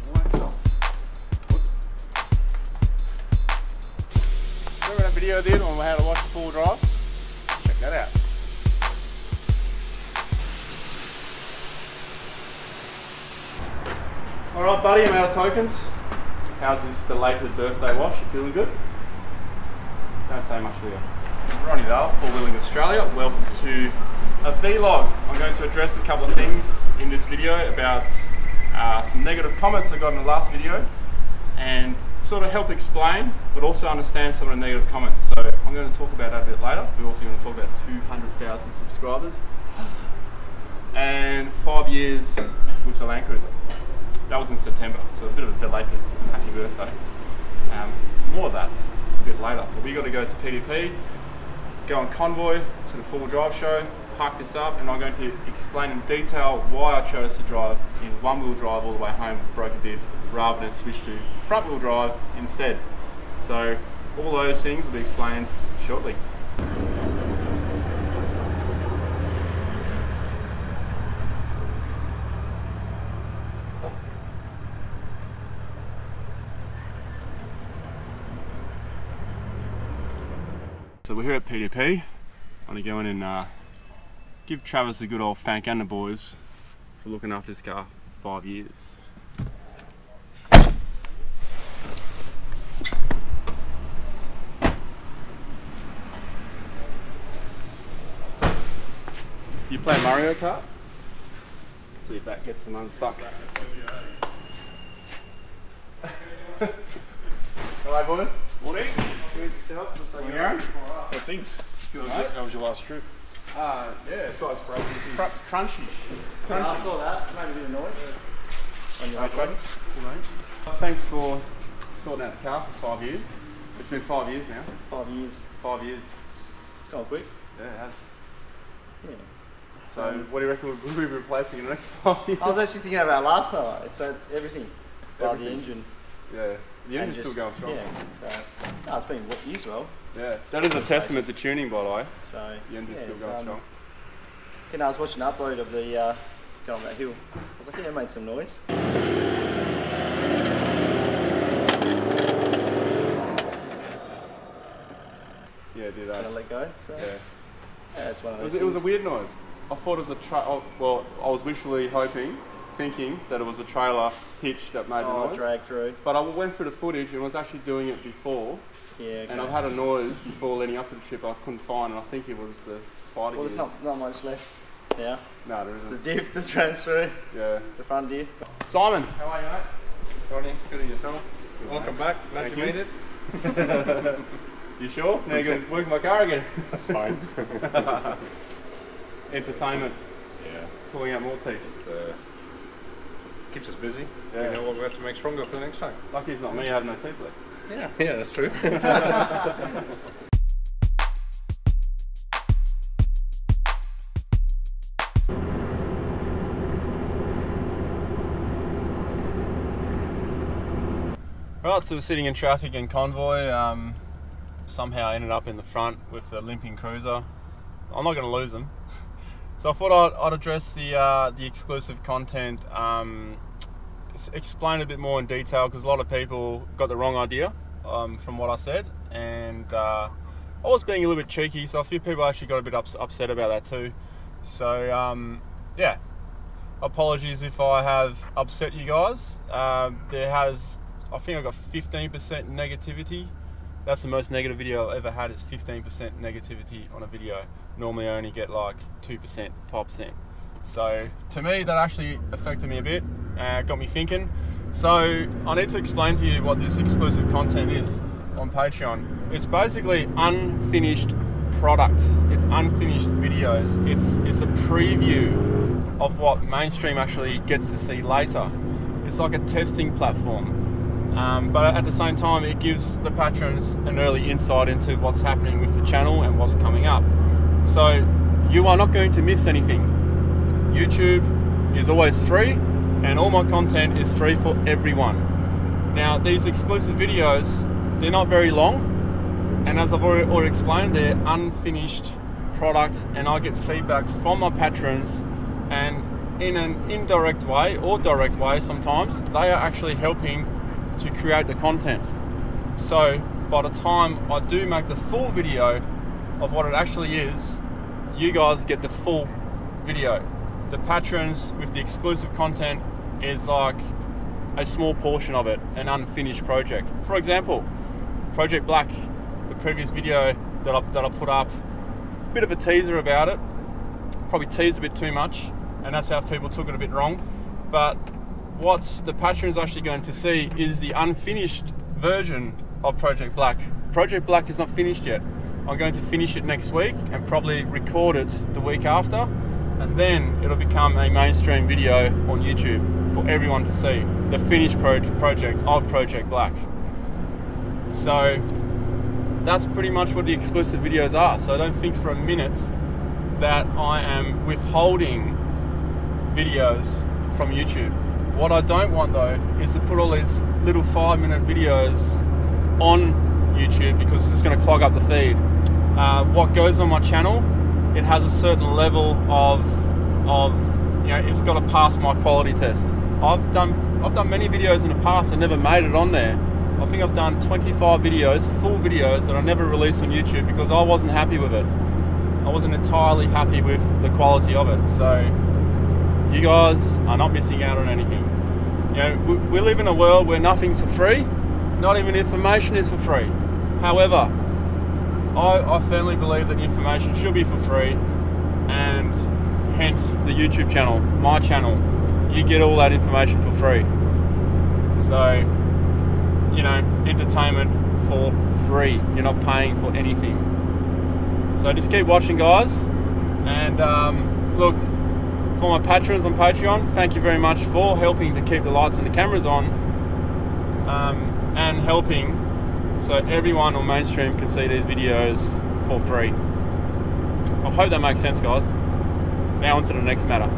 Remember that video I did on how to watch the full drive? Check that out. Alright buddy, I'm out of tokens. How's this belated birthday wash? You feeling good? Don't say much here. Ronnie Dale, Four Wheeling Australia. Welcome to a vlog. I'm going to address a couple of things in this video about some negative comments I got in the last video and sort of help explain but also understand some of the negative comments. So I'm going to talk about that a bit later. We're also going to talk about 200,000 subscribers and 5 years with the Landcruiser. That was in September, so it's a bit of a belated happy birthday. More of that a bit later. But we got to go to PDP, go on convoy to the full drive show, park this up, and I'm going to explain in detail why I chose to drive in one-wheel drive all the way home with broken diff rather than switch to front-wheel drive instead. So all those things will be explained shortly. So we're here at PDP. I'm going to go in and give Travis a good old thank and the boys for looking after this car for 5 years. Do you play Mario Kart? Let's see if that gets them unstuck. Hello boys. Morning. Yourself? Morning, Aaron. How's things? Good, mate. How was your last trip? Yeah. Besides breaking crunchy. Yeah, I saw that. Made a bit of noise. On your way, thanks for sorting out the car for 5 years. It's been 5 years now. 5 years. 5 years. It's gone quick. Yeah, it has. Yeah. So, what do you reckon we'll be replacing in the next 5 years? I was actually thinking about last night. It's everything. Bar the engine. Yeah. The engine's still going strong. Yeah. So, no, it's been used well. Yeah. That is a testament to tuning, by the way. So, the engine's still going strong. You know, I was watching an upload of the going that hill. I was like, yeah, it made some noise. Yeah, do that. Gonna let go. So, yeah, it's one of those. It was a weird noise. I thought it was a well, I was wishfully thinking that it was a trailer hitch that made the noise. Dragged through. But I went through the footage and was actually doing it before. Yeah. Okay. And I've had a noise before leading up to the trip I couldn't find, and I think it was the spider gears. Well, there's not much left. Yeah. No, there isn't. The diff, the transfer. Yeah. The front diff. Simon, how are you, mate? Ronnie, good on yourself. Good, welcome mate. back. Glad you made it. You sure? Now you're going to work my car again. That's fine. Entertainment. Yeah. Pulling out more teeth. It keeps us busy. Yeah. We know what we have to make stronger for the next time. Lucky it's not me, I have no teeth left. Yeah, that's true. Right, so we're sitting in traffic in convoy. Somehow ended up in the front with the limping cruiser. I'm not going to lose them. So I thought I'd address the exclusive content, explain a bit more in detail because a lot of people got the wrong idea from what I said, and I was being a little bit cheeky, so a few people actually got a bit upset about that too. So yeah, apologies if I have upset you guys. I think I got 15% negativity. That's the most negative video I've ever had, is 15% negativity on a video. Normally I only get like 2%, 5%. So to me that actually affected me a bit, got me thinking. So I need to explain to you what this exclusive content is on Patreon. It's basically unfinished products. It's unfinished videos. It's a preview of what mainstream actually gets to see later. It's like a testing platform. But at the same time, it gives the patrons an early insight into what's happening with the channel and what's coming up. So you are not going to miss anything. YouTube is always free, and all my content is free for everyone. Now, these exclusive videos, they're not very long, and as I've already explained, they're unfinished products, and I get feedback from my patrons, and in an indirect way or direct way sometimes, they are actually helping to create the content. So by the time I do make the full video of what it actually is, you guys get the full video. The patrons with the exclusive content is like a small portion of it, an unfinished project. For example, Project Black, the previous video that I put up, a bit of a teaser about it, probably teased a bit too much, and that's how people took it a bit wrong. But what the patrons actually going to see is the unfinished version of Project Black. Project Black is not finished yet. I'm going to finish it next week and probably record it the week after, and then it'll become a mainstream video on YouTube for everyone to see, the finished project of Project Black. So that's pretty much what the exclusive videos are. So I don't think for a minute that I am withholding videos from YouTube. What I don't want though is to put all these little 5-minute videos on YouTube, because it's going to clog up the feed. What goes on my channel, it has a certain level of you know, it's got to pass my quality test. I've done many videos in the past that never made it on there. I think I've done 25 videos, full videos, that I never released on YouTube because I wasn't happy with it. I wasn't entirely happy with the quality of it. So you guys are not missing out on anything. You know, we live in a world where nothing's for free, not even information is for free. However, I firmly believe that information should be for free, and hence the YouTube channel, my channel, you get all that information for free. So, you know, entertainment for free. You're not paying for anything. So just keep watching, guys. And look, for my patrons on Patreon, thank you very much for helping to keep the lights and the cameras on, and helping so everyone on mainstream can see these videos for free. I hope that makes sense, guys. Now on to the next matter.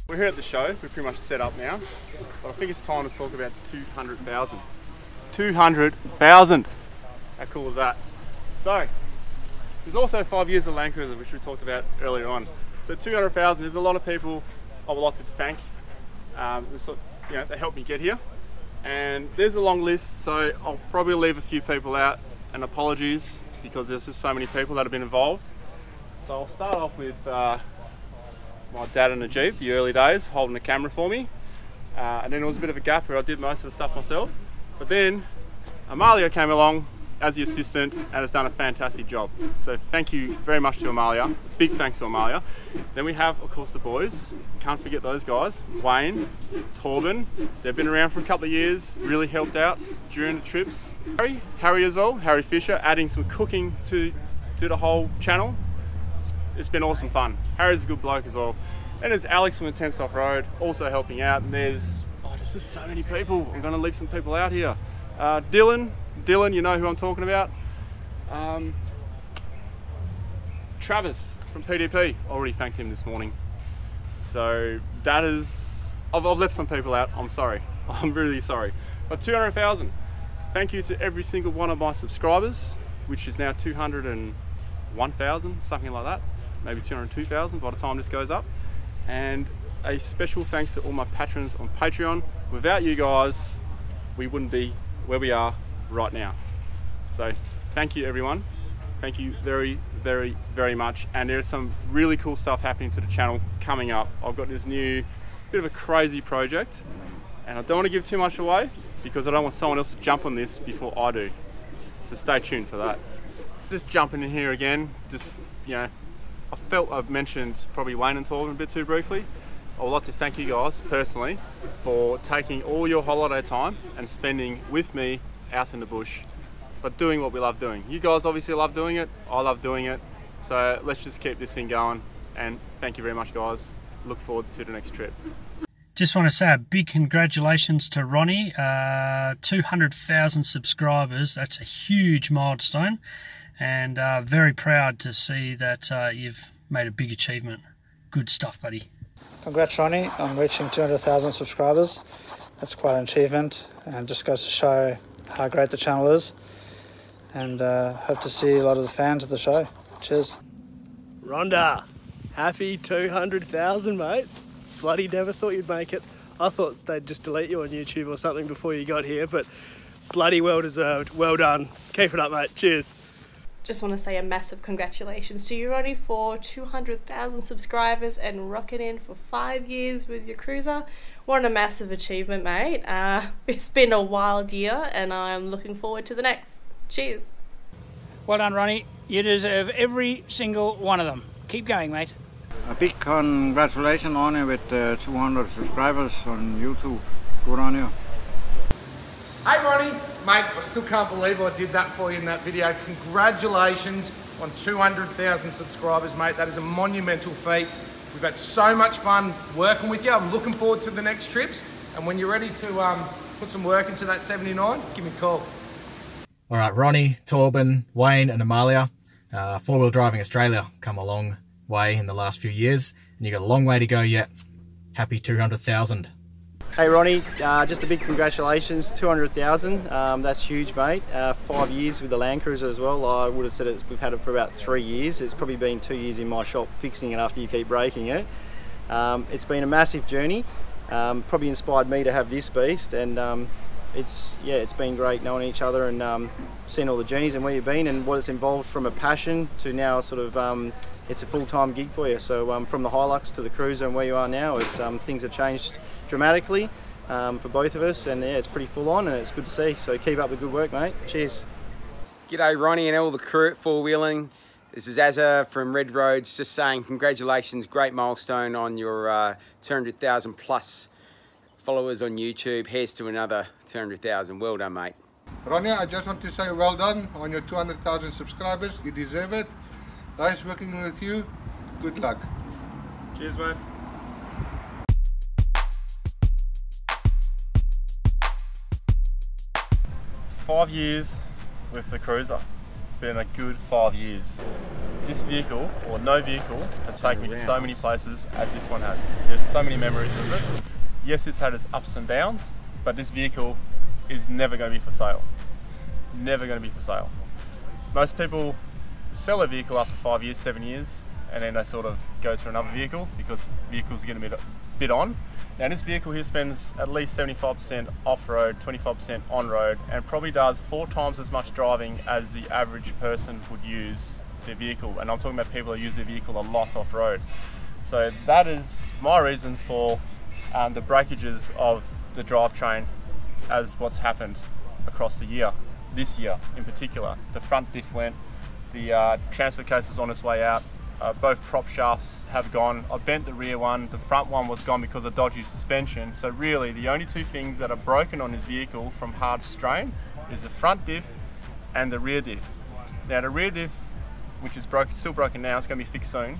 We're here at the show, we're pretty much set up now, but I think it's time to talk about 200,000. 200,000! How cool is that? So, there's also 5 years of Landcruiser, which we talked about earlier on. So 200,000, there's a lot of people I would like to thank. You know, they helped me get here. And there's a long list, so I'll probably leave a few people out, and apologies, because there's just so many people that have been involved. So I'll start off with my dad and Najib, the early days, holding the camera for me. And then there was a bit of a gap where I did most of the stuff myself. But then Amalia came along as the assistant and has done a fantastic job. So thank you very much to Amalia. Big thanks to Amalia. Then we have, of course, the boys. Can't forget those guys. Wayne, Torben, they've been around for a couple of years, really helped out during the trips. Harry as well, Harry Fisher, adding some cooking to the whole channel. It's been awesome fun. Harry's a good bloke as well. And there's Alex from the 10th Off Road also helping out. And there's just so many people. I'm going to leave some people out here. Dylan, you know who I'm talking about. Travis from PDP, already thanked him this morning. So that is, I've left some people out. I'm sorry. I'm really sorry. But 200,000. Thank you to every single one of my subscribers, which is now 201,000, something like that. Maybe 202,000 by the time this goes up. And a special thanks to all my patrons on Patreon. Without you guys, we wouldn't be where we are right now. So thank you, everyone. Thank you very, very, very much. And there's some really cool stuff happening to the channel coming up. I've got this new bit of a crazy project, and I don't want to give too much away because I don't want someone else to jump on this before I do. So stay tuned for that. Just jumping in here again, just, you know, I felt I've mentioned probably Wayne and Torben a bit too briefly. I would like to thank you guys personally for taking all your holiday time and spending with me out in the bush, but doing what we love doing. You guys obviously love doing it, I love doing it, so let's just keep this thing going, and thank you very much, guys. Look forward to the next trip. Just want to say a big congratulations to Ronnie, 200,000 subscribers. That's a huge milestone. and very proud to see that you've made a big achievement. Good stuff, buddy. Congrats, Ronnie, on reaching 200,000 subscribers. That's quite an achievement, and just goes to show how great the channel is. And hope to see a lot of the fans of the show. Cheers. Rhonda, happy 200,000, mate. Bloody never thought you'd make it. I thought they'd just delete you on YouTube or something before you got here, but bloody well deserved. Well done. Keep it up, mate. Cheers. Just want to say a massive congratulations to you, Ronnie, for 200,000 subscribers and rocking in for 5 years with your cruiser. What a massive achievement, mate. It's been a wild year and I'm looking forward to the next. Cheers. Well done, Ronnie. You deserve every single one of them. Keep going, mate. A big congratulations on you with 200 subscribers on YouTube. Good on you. Hey Ronnie, mate, I still can't believe I did that for you in that video. Congratulations on 200,000 subscribers, mate. That is a monumental feat. We've had so much fun working with you. I'm looking forward to the next trips. And when you're ready to put some work into that 79, give me a call. All right, Ronnie, Torben, Wayne and Amalia, four-wheel driving Australia come a long way in the last few years, and you've got a long way to go yet. Happy 200,000. Hey Ronnie, just a big congratulations, 200,000. That's huge, mate. 5 years with the Landcruiser as well. I would have said we've had it for about 3 years. It's probably been 2 years in my shop fixing it after you keep breaking it. It's been a massive journey. Probably inspired me to have this beast, and it's been great knowing each other and seeing all the journeys and where you've been and what it's involved from a passion to now sort of it's a full-time gig for you. So from the Hilux to the Cruiser and where you are now, it's things have changed dramatically for both of us, and yeah, it's pretty full on and it's good to see. So keep up the good work, mate. Cheers. G'day Ronnie and all the crew at Four Wheeling. This is Azza from Red Roads, just saying congratulations, great milestone on your 200,000 plus followers on YouTube. Here's to another 200,000. Well done, mate. Ronnie, I just want to say well done on your 200,000 subscribers. You deserve it. Nice working with you. Good luck. Cheers, mate. Five years with the Cruiser. Been a good 5 years. This vehicle, or no vehicle, has taken me to so many places as this one has. There's so many memories of it. Yes, it's had its ups and downs, but this vehicle is never going to be for sale. Never going to be for sale. Most people sell a vehicle after 5 years, 7 years, and then they sort of go to another vehicle because vehicles are getting a bit on. Now this vehicle here spends at least 75% off-road, 25% on-road, and probably does 4 times as much driving as the average person would use their vehicle. And I'm talking about people that use their vehicle a lot off-road. So that is my reason for the breakages of the drivetrain as what's happened across the year, this year in particular. The front diff went, the transfer case was on its way out, both prop shafts have gone. I bent the rear one, the front one was gone because of dodgy suspension. So really the only 2 things that are broken on this vehicle from hard strain is the front diff and the rear diff. Now the rear diff, which is broken, still broken now, it's going to be fixed soon.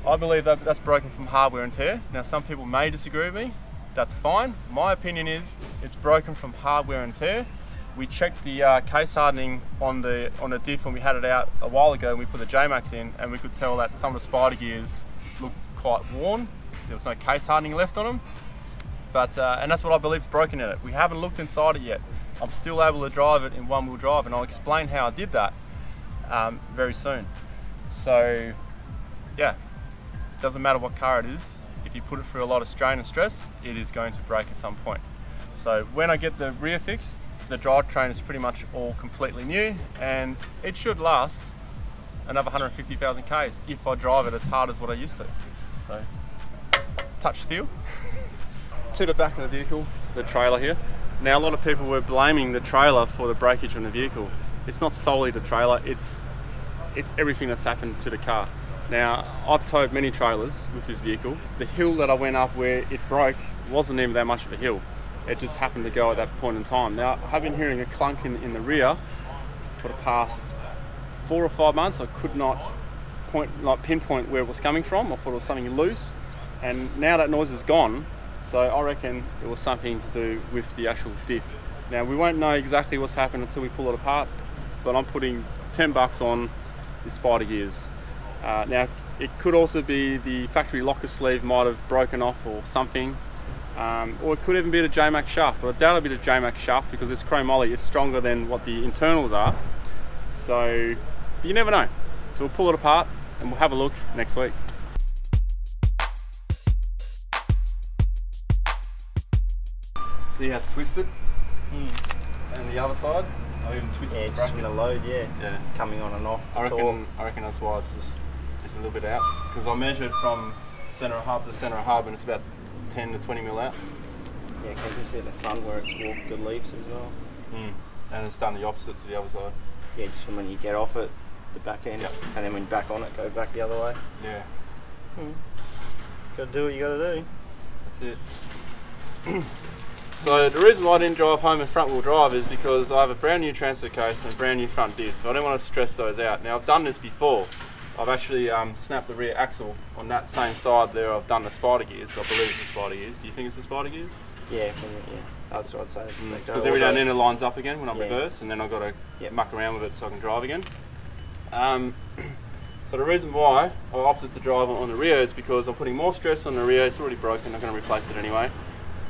I believe that that's broken from hard wear and tear. Now some people may disagree with me, that's fine. My opinion is it's broken from hard wear and tear. We checked the case hardening on the diff when we had it out a while ago, and we put the J-Max in, and we could tell that some of the spider gears looked quite worn. There was no case hardening left on them, but and that's what I believe is broken in it. We haven't looked inside it yet. I'm still able to drive it in one-wheel drive, and I'll explain how I did that very soon. So yeah, doesn't matter what car it is, if you put it through a lot of strain and stress, it is going to break at some point. So when I get the rear fixed, the drivetrain is pretty much all completely new, and it should last another 150,000 Ks if I drive it as hard as what I used to. So, touch steel. To the back of the vehicle, the trailer here. Now a lot of people were blaming the trailer for the breakage on the vehicle. It's not solely the trailer, it's everything that's happened to the car. Now, I've towed many trailers with this vehicle. The hill that I went up where it broke wasn't even that much of a hill. It just happened to go at that point in time. Now, I've been hearing a clunk in the rear for the past 4 or 5 months. I could not pinpoint where it was coming from. I thought it was something loose, and now that noise is gone, so I reckon it was something to do with the actual diff. Now, we won't know exactly what's happened until we pull it apart, but I'm putting $10 on the spider gears. Now it could also be the factory locker sleeve might have broken off or something, or it could even be the JMax shaft, but I doubt it'll be the JMax shaft because this chromoly is stronger than what the internals are, so you never know. So we'll pull it apart and we'll have a look next week. See how it's twisted? And the other side, I even twisted the bracket. Just from the load, yeah. Coming on and off. I reckon that's why it's a little bit out, because I measured from centre of hub to centre of hub and it's about 10 to 20 mil out. Yeah, you can see at the front where it's warped the leaves as well. And it's done the opposite to the other side. Yeah, just from when you get off it, the back end, and then when you're back on it, go back the other way. Yeah. Gotta do what you gotta do. That's it. So the reason why I didn't drive home in front wheel drive is because I have a brand new transfer case and a brand new front diff. I don't want to stress those out. Now I've done this before. I've actually snapped the rear axle on that same side there. I've done the spider gears. I believe it's the spider gears. Do you think it's the spider gears? Yeah, that's what I'd say. Because every now and then it lines up again when I reverse, and then I've got to muck around with it so I can drive again. So the reason why I opted to drive on the rear is because I'm putting more stress on the rear. It's already broken. I'm going to replace it anyway.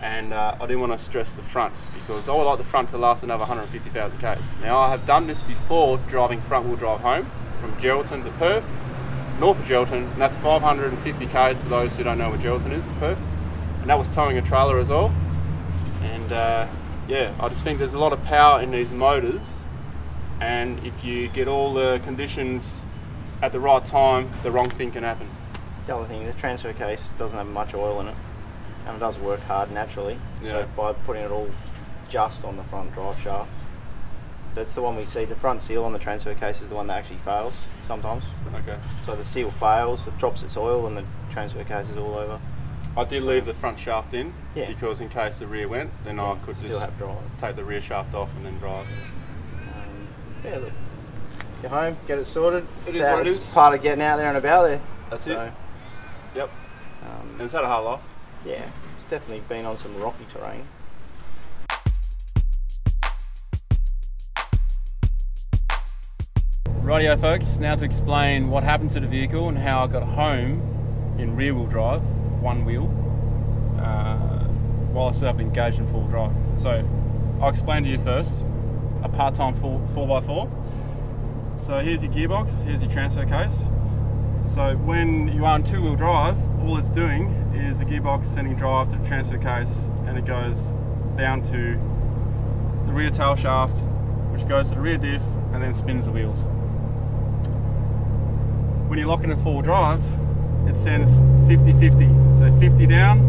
And I didn't want to stress the front because I would like the front to last another 150,000 k's. Now I have done this before driving front wheel drive home from Geraldton to Perth, north of Geraldton, and that's 550 k's for those who don't know where Geraldton is, Perth. And that was towing a trailer as well. And yeah, I just think there's a lot of power in these motors, and if you get all the conditions at the right time, the wrong thing can happen. The other thing, the transfer case doesn't have much oil in it, and it does work hard naturally. So by putting it all just on the front drive shaft, that's the one we see. The front seal on the transfer case is the one that actually fails sometimes. Okay. So the seal fails, it drops its oil, and the transfer case is all over. I did leave the front shaft in because in case the rear went, then I could still just have drive. take the rear shaft off and then drive. Yeah, look, get home, get it sorted. It is what it is. Part of getting out there and about there. That's it. Yep. And it's had a hard life. Yeah, it's definitely been on some rocky terrain. Rightio folks, now to explain what happened to the vehicle and how I got home in rear wheel drive, one wheel, while I still have engaged in full drive. So I'll explain to you first, a part-time 4x4. So here's your gearbox, here's your transfer case. So when you are in two-wheel drive, all it's doing is the gearbox sending drive to the transfer case, and it goes down to the rear tail shaft, which goes to the rear diff and then spins the wheels. When you lock it in four-wheel drive, it sends 50-50. So 50 down,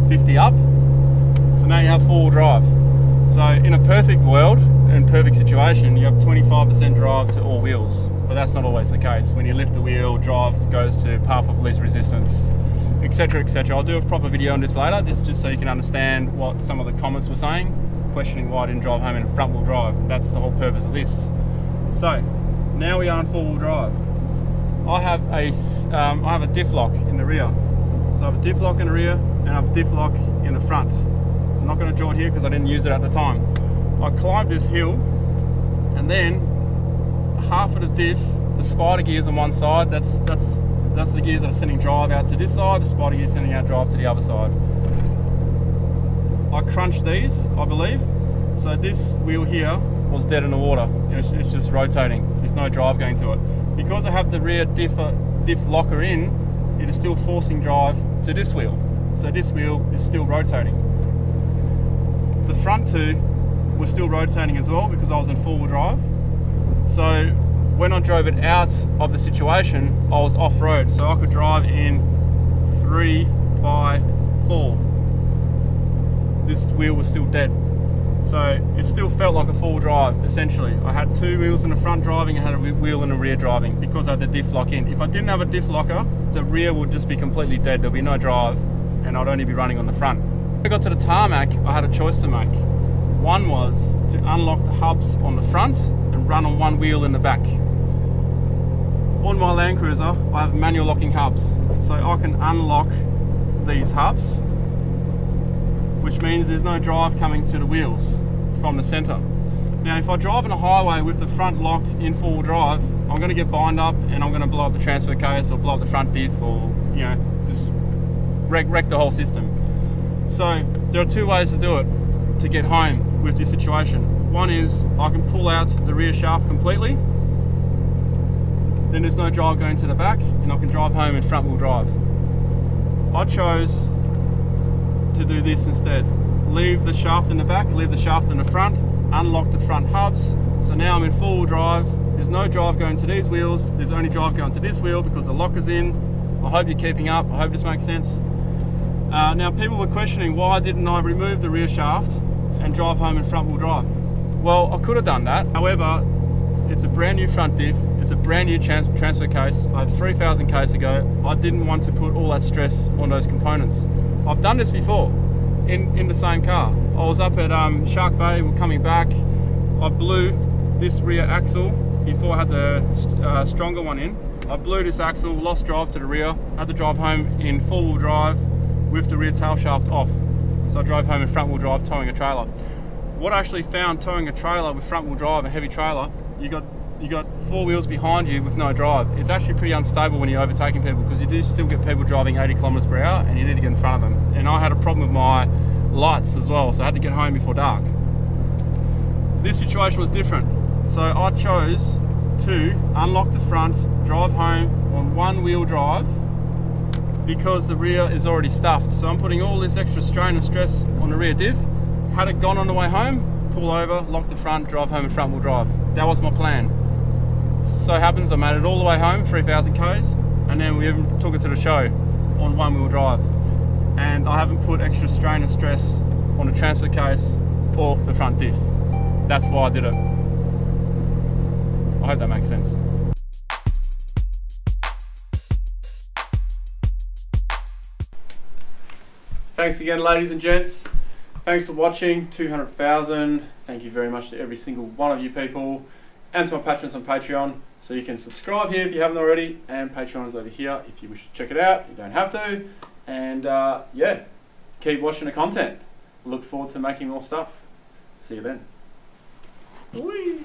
50 up. So now you have four-wheel drive. So in a perfect world, in a perfect situation, you have 25% drive to all wheels, but that's not always the case. When you lift the wheel, drive goes to path of least resistance, etc, etc. I'll do a proper video on this later, just so you can understand what some of the comments were saying, questioning why I didn't drive home in front wheel drive. That's the whole purpose of this. So now we are in four-wheel drive. I have a diff lock in the rear. So I have a diff lock in the rear and I have a diff lock in the front. I'm not going to draw it here because I didn't use it at the time. I climbed this hill, and then half of the diff, the spider gears on one side, that's the gears that are sending drive out to this side, the spider gears sending out drive to the other side. I crunched these, I believe, so this wheel here was dead in the water. It's just rotating, there's no drive going to it. Because I have the rear diff locker in, it is still forcing drive to this wheel. So this wheel is still rotating. The front two were still rotating as well because I was in four-wheel drive. So when I drove it out of the situation, I was off-road, so I could drive in 3x4. This wheel was still dead. So it still felt like a four-wheel drive, essentially. I had two wheels in the front driving, I had a wheel in the rear driving because I had the diff lock in. If I didn't have a diff locker, the rear would just be completely dead. There'll be no drive, and I'd only be running on the front. When I got to the tarmac, I had a choice to make. One was to unlock the hubs on the front and run on one wheel in the back. On my Landcruiser, I have manual locking hubs, so I can unlock these hubs, which means there's no drive coming to the wheels from the center. Now if I drive on a highway with the front locked in 4-wheel drive, I'm going to get bind up and I'm going to blow up the transfer case or blow up the front diff, or just wreck the whole system. So there are 2 ways to do it to get home with this situation. One is I can pull out the rear shaft completely, then there's no drive going to the back, and I can drive home in front wheel drive. I chose to do this instead. Leave the shaft in the back, leave the shaft in the front, unlock the front hubs. So now I'm in 4-wheel drive. There's no drive going to these wheels, there's only drive going to this wheel because the lock is in. I hope you're keeping up, I hope this makes sense. Now people were questioning why didn't I remove the rear shaft and drive home in front wheel drive. Well, I could have done that. However, it's a brand new front diff, it's a brand new transfer case. I had 3,000 k's ago. I didn't want to put all that stress on those components. I've done this before in the same car. I was up at Shark Bay, we're coming back. I blew this rear axle before I had the stronger one in. I blew this axle, lost drive to the rear, had to drive home in 4-wheel drive with the rear tail shaft off. So I drove home in front wheel drive towing a trailer. What I actually found towing a trailer with front wheel drive, a heavy trailer, you got 4 wheels behind you with no drive. It's actually pretty unstable when you're overtaking people, because you do still get people driving 80 kilometers per hour and you need to get in front of them. And I had a problem with my lights as well, so I had to get home before dark. This situation was different. So I chose to unlock the front, drive home on 1-wheel drive, because the rear is already stuffed. So I'm putting all this extra strain and stress on the rear diff. Had it gone on the way home, pull over, lock the front, drive home in front wheel drive. That was my plan. So happens I made it all the way home, 3,000 k's, and then we even took it to the show on 1-wheel drive. And I haven't put extra strain and stress on the transfer case or the front diff. That's why I did it. I hope that makes sense. Thanks again, ladies and gents. Thanks for watching. 200,000. Thank you very much to every single one of you people, and to my patrons on Patreon. So you can subscribe here if you haven't already, and Patreon is over here if you wish to check it out. You don't have to. And yeah, keep watching the content. Look forward to making more stuff. See you then. Whee!